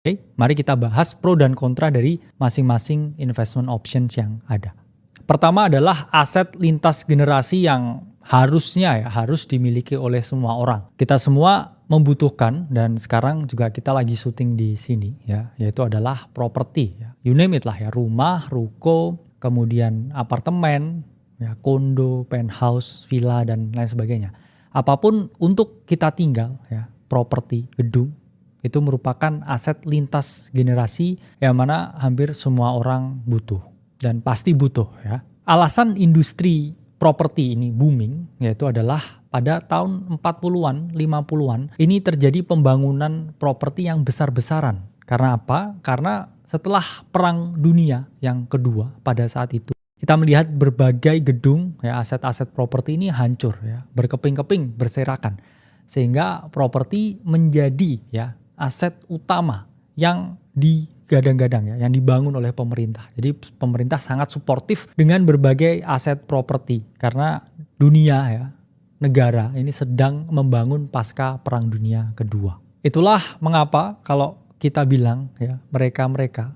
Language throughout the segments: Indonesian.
Oke, mari kita bahas pro dan kontra dari masing-masing investment options yang ada. Pertama adalah aset lintas generasi yang harus dimiliki oleh semua orang. Kita semua membutuhkan dan sekarang juga kita lagi syuting di sini ya, yaitu adalah properti ya. You name it lah ya, rumah, ruko, kemudian apartemen, ya, kondo, penthouse, villa dan lain sebagainya. Apapun untuk kita tinggal ya, properti, gedung itu merupakan aset lintas generasi yang mana hampir semua orang butuh dan pasti butuh ya. Alasan industri properti ini booming yaitu adalah pada tahun 40-an, 50-an ini terjadi pembangunan properti yang besar-besaran. Karena apa? Karena setelah Perang Dunia yang kedua pada saat itu kita melihat berbagai gedung ya, aset-aset properti ini hancur ya, berkeping-keping, berserakan. Sehingga properti menjadi ya aset utama yang digadang-gadang ya, yang dibangun oleh pemerintah. Jadi pemerintah sangat suportif dengan berbagai aset properti karena dunia ya, negara ini sedang membangun pasca Perang Dunia Kedua. Itulah mengapa kalau kita bilang ya, mereka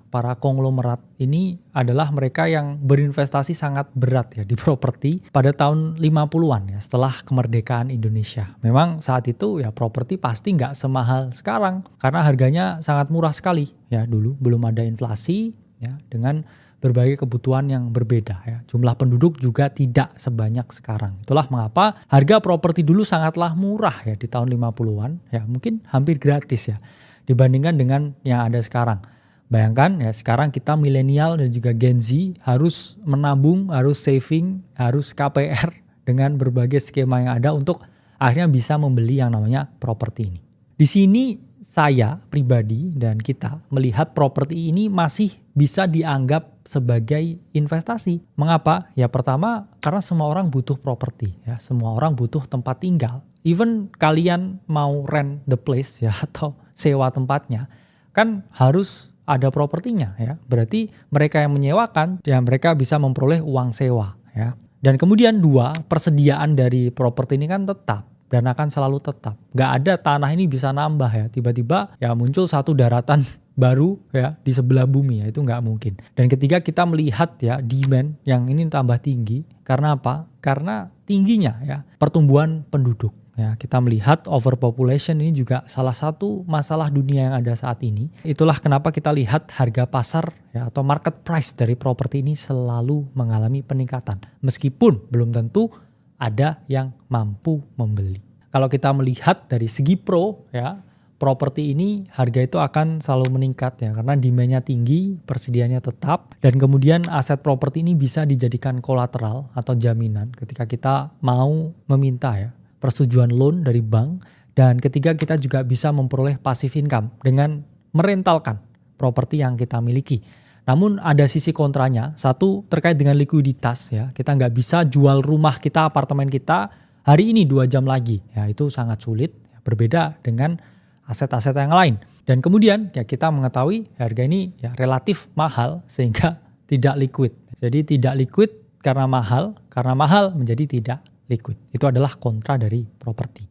para konglomerat ini adalah mereka yang berinvestasi sangat berat ya di properti pada tahun 50-an ya, setelah kemerdekaan Indonesia. Memang saat itu ya properti pasti nggak semahal sekarang karena harganya sangat murah sekali ya, dulu belum ada inflasi ya, dengan berbagai kebutuhan yang berbeda ya. Jumlah penduduk juga tidak sebanyak sekarang. Itulah mengapa harga properti dulu sangatlah murah ya di tahun 50-an ya, mungkin hampir gratis ya dibandingkan dengan yang ada sekarang. Bayangkan ya, sekarang kita milenial dan juga Gen Z harus menabung, harus saving, harus KPR dengan berbagai skema yang ada untuk akhirnya bisa membeli yang namanya properti ini. Di sini saya pribadi dan kita melihat properti ini masih bisa dianggap sebagai investasi. Mengapa? Ya pertama karena semua orang butuh properti ya, semua orang butuh tempat tinggal. Even kalian mau rent the place ya atau sewa tempatnya, kan harus ada propertinya ya. Berarti mereka yang menyewakan ya mereka bisa memperoleh uang sewa ya. Dan kemudian dua, persediaan dari properti ini kan tetap dan akan selalu tetap. Gak ada tanah ini bisa nambah ya. Tiba-tiba ya muncul satu daratan baru ya di sebelah bumi ya, itu nggak mungkin. Dan ketiga kita melihat ya demand yang ini tambah tinggi. Karena apa? Karena tingginya ya pertumbuhan penduduk. Ya, kita melihat overpopulation ini juga salah satu masalah dunia yang ada saat ini. Itulah kenapa kita lihat harga pasar ya, atau market price dari properti ini selalu mengalami peningkatan. Meskipun belum tentu ada yang mampu membeli. Kalau kita melihat dari segi pro ya, properti ini harga itu akan selalu meningkat ya, karena demand-nya tinggi, persediaannya tetap, dan kemudian aset properti ini bisa dijadikan kolateral atau jaminan ketika kita mau meminta ya persetujuan loan dari bank. Dan ketiga kita juga bisa memperoleh passive income dengan merentalkan properti yang kita miliki. Namun ada sisi kontranya, satu terkait dengan likuiditas ya, kita nggak bisa jual rumah kita, apartemen kita hari ini 2 jam lagi ya, itu sangat sulit ya, berbeda dengan aset-aset yang lain. Dan kemudian ya kita mengetahui harga ini ya relatif mahal sehingga tidak liquid. Jadi tidak liquid karena mahal menjadi tidak liquid. Itu adalah kontra dari properti.